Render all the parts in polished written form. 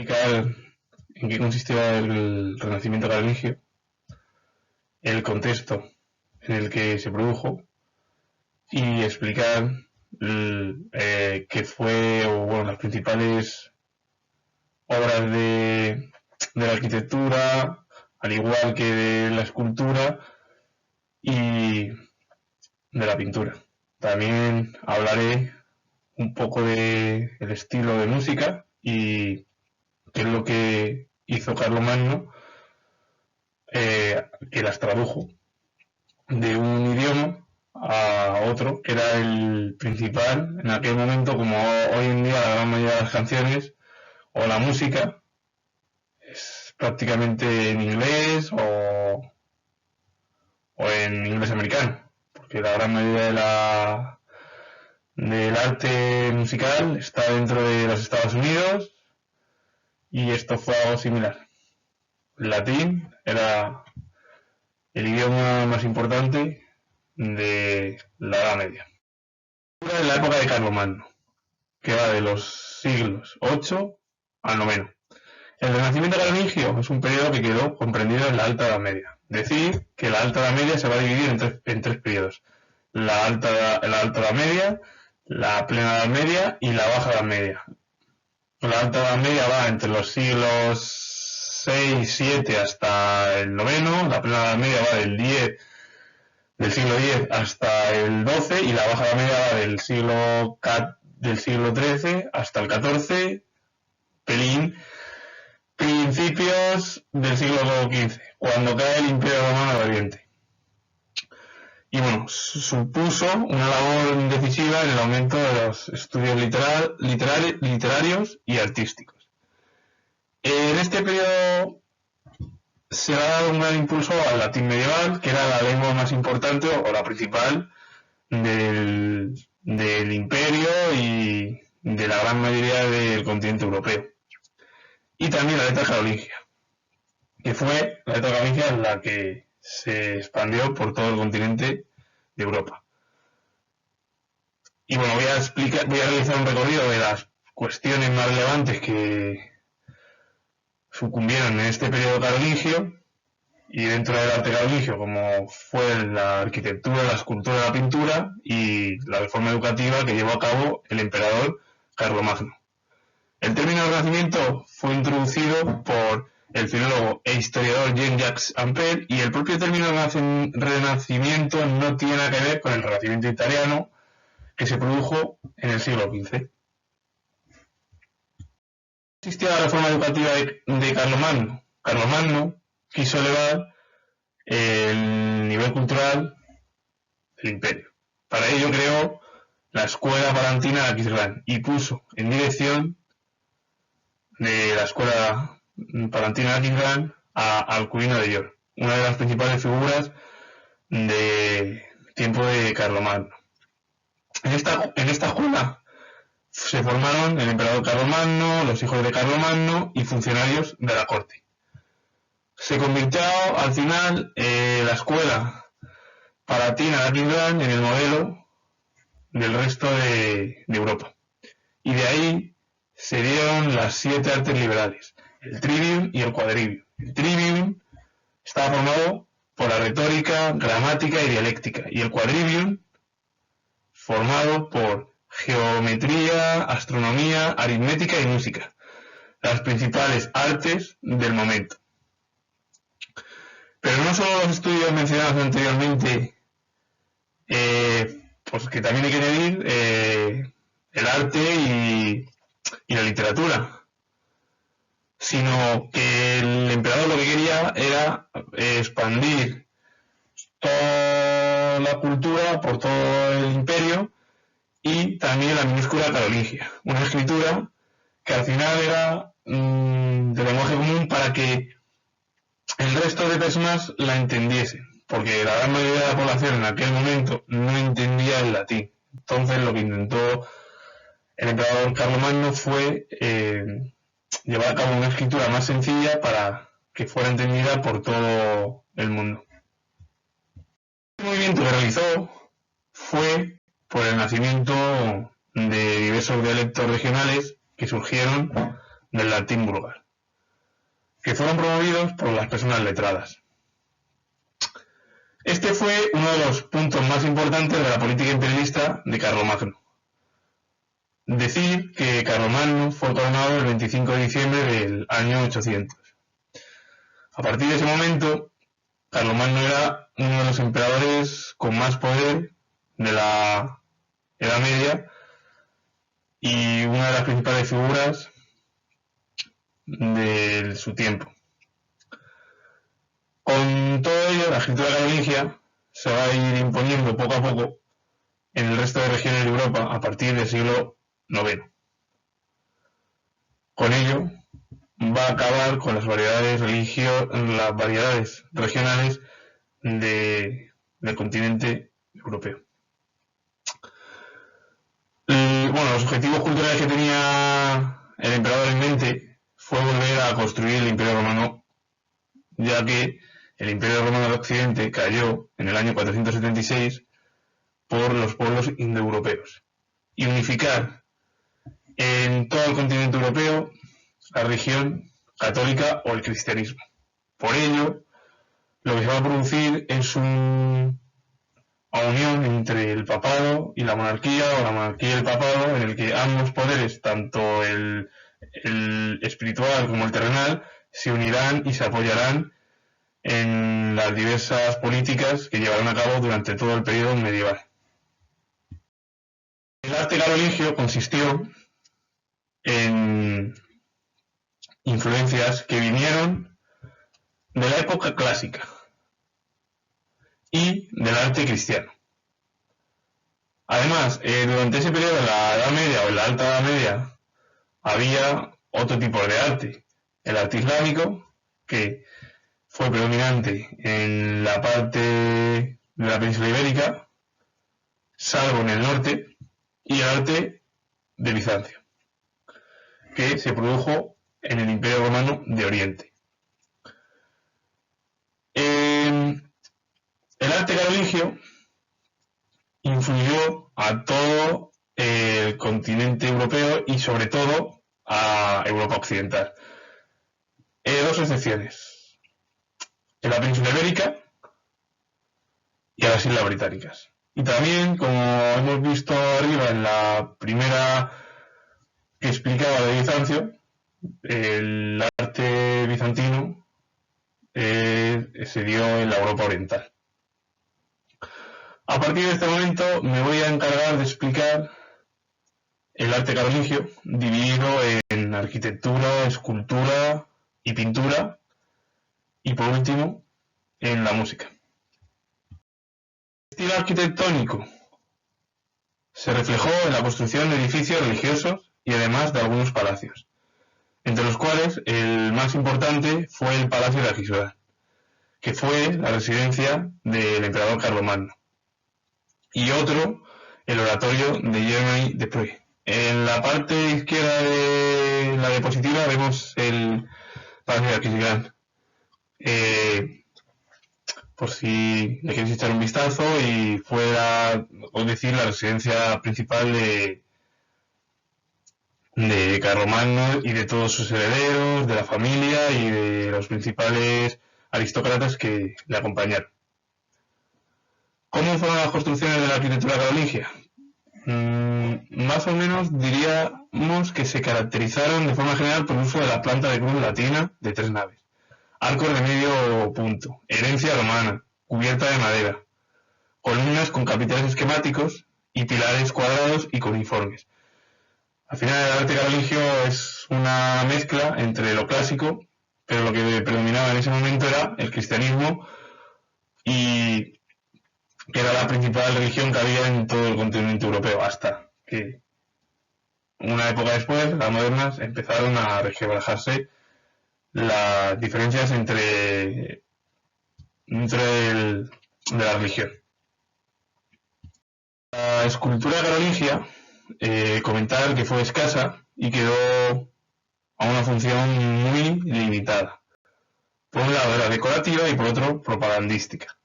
explicar en qué consistía el Renacimiento carolingio, el contexto en el que se produjo y explicar qué fue, o bueno, las principales obras de la arquitectura, al igual que de la escultura y de la pintura. También hablaré un poco del estilo de música y qué es lo que hizo Carlomagno, que las tradujo de un idioma a otro, que era el principal en aquel momento, como hoy en día la gran mayoría de las canciones o la música es prácticamente en inglés o en inglés americano, porque la gran mayoría del arte musical está dentro de los Estados Unidos y esto fue algo similar. El latín era el idioma más importante de la Edad Media. En la época de Carlomagno, que va de los siglos VIII al IX. El Renacimiento carolingio es un periodo que quedó comprendido en la Alta Edad Media. Decir que la Alta Edad Media se va a dividir en tres periodos. La Alta Edad Media, la Plena Edad Media y la Baja Edad Media. La Alta Edad Media va entre los siglos VI, VII hasta el IX, la Plena Edad Media va del siglo X hasta el XII y la Baja Edad Media va del siglo XIII hasta el XIV, principios del siglo XV, cuando cae el Imperio Romano de Oriente. Y bueno, supuso una labor decisiva en el aumento de los estudios literarios y artísticos. En este periodo se ha dado un gran impulso al latín medieval, que era la lengua más importante o la principal del imperio y de la gran mayoría del continente europeo. Y también la letra carolingia, que fue la letra carolingia la que se expandió por todo el continente de Europa. Y bueno, voy a realizar un recorrido de las cuestiones más relevantes que sucumbieron en este periodo carolingio, y dentro del arte carolingio, como fue la arquitectura, la escultura, la pintura y la reforma educativa que llevó a cabo el emperador Carlomagno. El término Renacimiento fue introducido por el filólogo e historiador Jean-Jacques Ampère, y el propio término Renacimiento no tiene nada que ver con el Renacimiento italiano que se produjo en el siglo XV. Existía la reforma educativa de Carlomagno. Carlomagno quiso elevar el nivel cultural del imperio. Para ello creó la Escuela Palantina de Aquisgrán y puso en dirección de la Escuela Palantina de Aquisgrán a Alcuino de York, una de las principales figuras de tiempo de Carlomagno. En esta escuela se formaron el emperador Carlomagno, los hijos de Carlomagno y funcionarios de la corte. Se convirtió al final la Escuela Palantina de Aquisgrán en el modelo del resto de Europa. Y de ahí se dieron las 7 artes liberales, el trivium y el quadrivium. El trivium estaba formado por la retórica, gramática y dialéctica, y el quadrivium formado por geometría, astronomía, aritmética y música, las principales artes del momento. Pero no solo los estudios mencionados anteriormente, pues que también hay que añadir el arte y la literatura, sino que el emperador lo que quería era expandir toda la cultura por todo el imperio, y también la minúscula carolingia, una escritura que al final era de lenguaje común para que el resto de personas la entendiesen, porque la gran mayoría de la población en aquel momento no entendía el latín. Entonces lo que intentó el emperador Carlomagno fue llevar a cabo una escritura más sencilla para que fuera entendida por todo el mundo. El movimiento que realizó fue por el nacimiento de diversos dialectos regionales que surgieron del latín vulgar, que fueron promovidos por las personas letradas. Este fue uno de los puntos más importantes de la política imperialista de Carlomagno. Decir que Carlomagno fue coronado el 25 de diciembre del año 800. A partir de ese momento, Carlomagno era uno de los emperadores con más poder de la Edad Media y una de las principales figuras de su tiempo. Con todo ello, la escritura carolingia se va a ir imponiendo poco a poco en el resto de regiones de Europa a partir del siglo IX. Con ello, va a acabar con las variedades regionales del continente europeo. Los objetivos culturales que tenía el emperador en mente fue volver a construir el Imperio Romano, ya que el Imperio Romano de Occidente cayó en el año 476 por los pueblos indoeuropeos y unificar en todo el continente europeo la religión católica o el cristianismo. Por ello, lo que se va a producir es una unión entre el papado y la monarquía, o la monarquía y el papado, en el que ambos poderes, tanto el espiritual como el terrenal, se unirán y se apoyarán en las diversas políticas que llevarán a cabo durante todo el periodo medieval. El arte carolingio consistió en influencias que vinieron de la época clásica y del arte cristiano. Además, durante ese periodo de la Edad Media o en la Alta Edad Media había otro tipo de arte, el arte islámico, que fue predominante en la parte de la península ibérica, salvo en el norte, y el arte de Bizancio, que se produjo en el Imperio Romano de Oriente. El arte carolingio influyó a todo el continente europeo y sobre todo a Europa occidental. Dos excepciones: en la península ibérica y a las Islas Británicas. Y también, como hemos visto arriba en la primera que explicaba de Bizancio, el arte bizantino se dio en la Europa oriental. A partir de este momento me voy a encargar de explicar el arte carolingio, dividido en arquitectura, escultura y pintura, y por último, en la música. El estilo arquitectónico se reflejó en la construcción de edificios religiosos y además de algunos palacios, entre los cuales el más importante fue el Palacio de Aquisgrán, que fue la residencia del emperador Carlomagno, y otro, el oratorio de Germany-des-Prés. En la parte izquierda de la diapositiva vemos el Palacio de Aquisgrán, por si le queréis echar un vistazo, y fue la residencia principal de Carlomagno y de todos sus herederos, de la familia y de los principales aristócratas que le acompañaron. ¿Cómo fueron las construcciones de la arquitectura carolingia? Más o menos diríamos que se caracterizaron de forma general por el uso de la planta de cruz latina de 3 naves, arcos de medio punto, herencia romana, cubierta de madera, columnas con capiteles esquemáticos y pilares cuadrados y cuneiformes. Al final, el arte carolingio es una mezcla entre lo clásico, pero lo que predominaba en ese momento era el cristianismo, y que era la principal religión que había en todo el continente europeo, hasta que una época después, las modernas, empezaron a resquebrajarse las diferencias de la religión. La escultura carolingia, comentar que fue escasa y quedó a una función muy limitada. Por un lado era decorativa y por otro propagandística.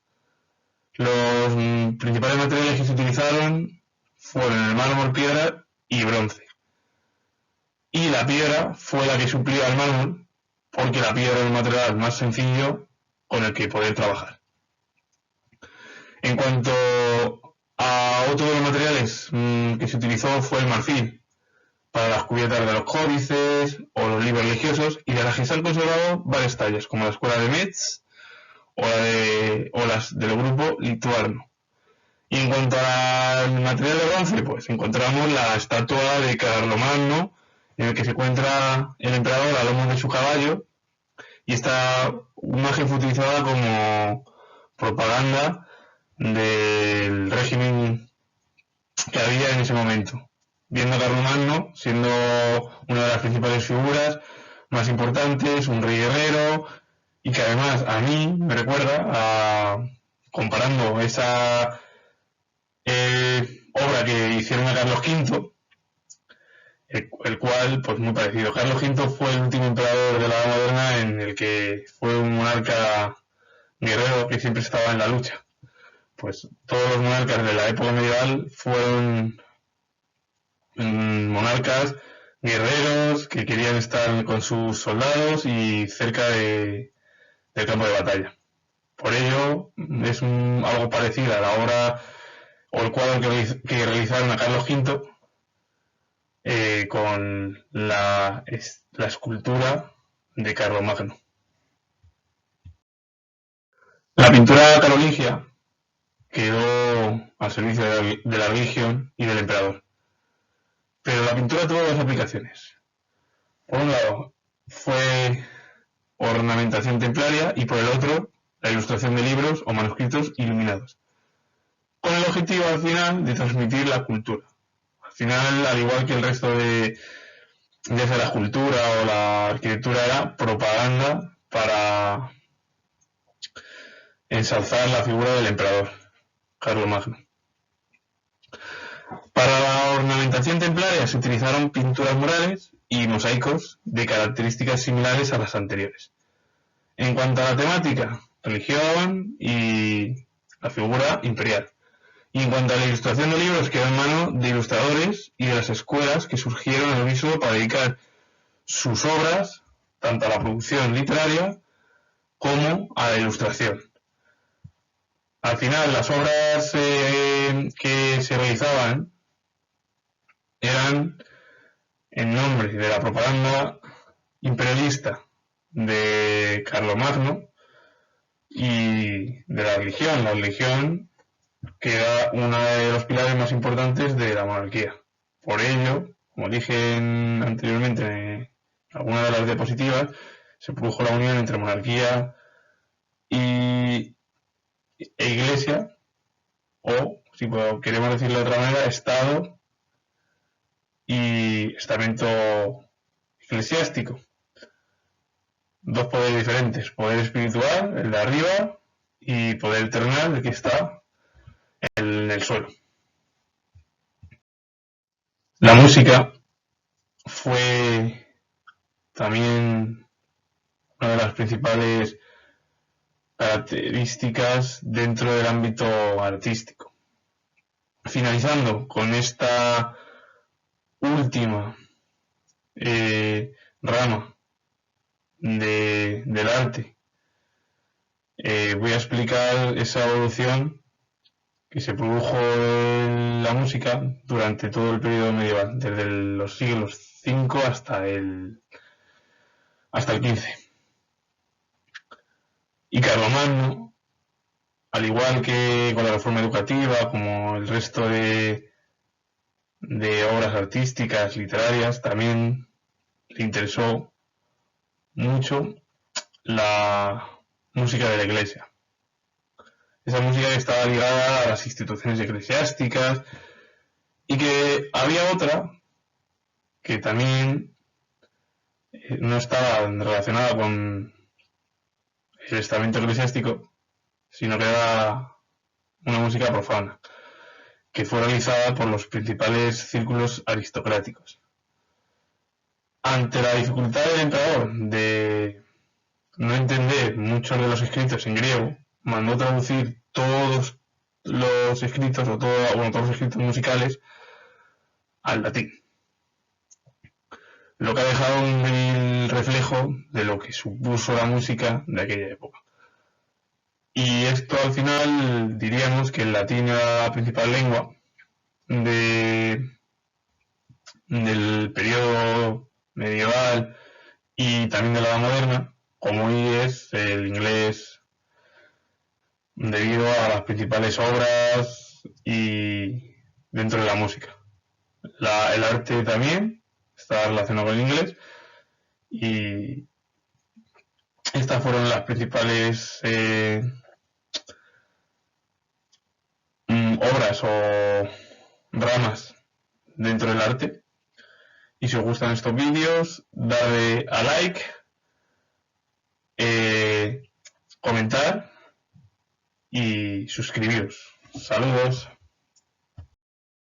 Los principales materiales que se utilizaron fueron el mármol, piedra y bronce. y la piedra fue la que suplió al mármol, porque la piedra es el material más sencillo con el que poder trabajar. En cuanto a otro de los materiales que se utilizó fue el marfil, para las cubiertas de los códices o los libros religiosos, y de las que se han conservado varias tallas, como la escuela de Metz o las del grupo lituano. Y en cuanto al material de bronce, pues encontramos la estatua de Carlomagno, en el que se encuentra el emperador a lomos de su caballo, y esta imagen fue utilizada como propaganda del régimen que había en ese momento, viendo a Carlomagno siendo una de las principales figuras más importantes, un rey guerrero, y que además a mí me recuerda comparando esa obra que hicieron a Carlos V, el cual, pues muy parecido. Carlos V fue el último emperador de la Edad Moderna en el que fue un monarca guerrero que siempre estaba en la lucha. Pues todos los monarcas de la época medieval fueron monarcas guerreros que querían estar con sus soldados y cerca del campo de batalla. Por ello, es algo parecido a la obra o el cuadro que realizaron a Carlos V con la escultura de Carlomagno. La pintura carolingia quedó al servicio de la religión y del emperador, pero la pintura tuvo dos aplicaciones. Por un lado fue ornamentación templaria y por el otro la ilustración de libros o manuscritos iluminados, con el objetivo al final de transmitir la cultura. Al final, al igual que el resto de la escultura o la arquitectura, era propaganda para ensalzar la figura del emperador Carlomagno. Para la ornamentación templaria se utilizaron pinturas murales y mosaicos de características similares a las anteriores. En cuanto a la temática, religión y la figura imperial. Y en cuanto a la ilustración de libros, quedó en manos de ilustradores y de las escuelas que surgieron al unísono para dedicar sus obras tanto a la producción literaria como a la ilustración. Al final, las obras que se realizaban eran en nombre de la propaganda imperialista de Carlomagno y de la religión que era uno de los pilares más importantes de la monarquía. Por ello, como dije anteriormente en alguna de las diapositivas, se produjo la unión entre monarquía e iglesia, o, si queremos decirlo de otra manera, Estado y estamento eclesiástico. Dos poderes diferentes, poder espiritual, el de arriba, y poder terrenal, el que está en el suelo. La música fue también una de las principales características dentro del ámbito artístico. Finalizando con esta última rama del arte, voy a explicar esa evolución que se produjo en la música durante todo el periodo medieval, desde los siglos V hasta el XV. Y Carlomagno, al igual que con la reforma educativa, como el resto de obras artísticas, literarias, también le interesó mucho la música de la iglesia. Esa música que estaba ligada a las instituciones eclesiásticas y que había otra que también no estaba relacionada con el estamento eclesiástico, sino que era una música profana, que fue realizada por los principales círculos aristocráticos. Ante la dificultad del emperador de no entender muchos de los escritos en griego, mandó traducir todos los escritos todos los escritos musicales al latín. lo que ha dejado un vil reflejo de lo que supuso la música de aquella época. Y esto al final diríamos que el latín era la principal lengua del periodo medieval y también de la Edad Moderna, como hoy es el inglés, debido a las principales obras y dentro de la música. El arte también está relacionado con el inglés y estas fueron las principales obras o ramas dentro del arte. Y si os gustan estos vídeos, dadle a like, comentar y suscribiros. Saludos.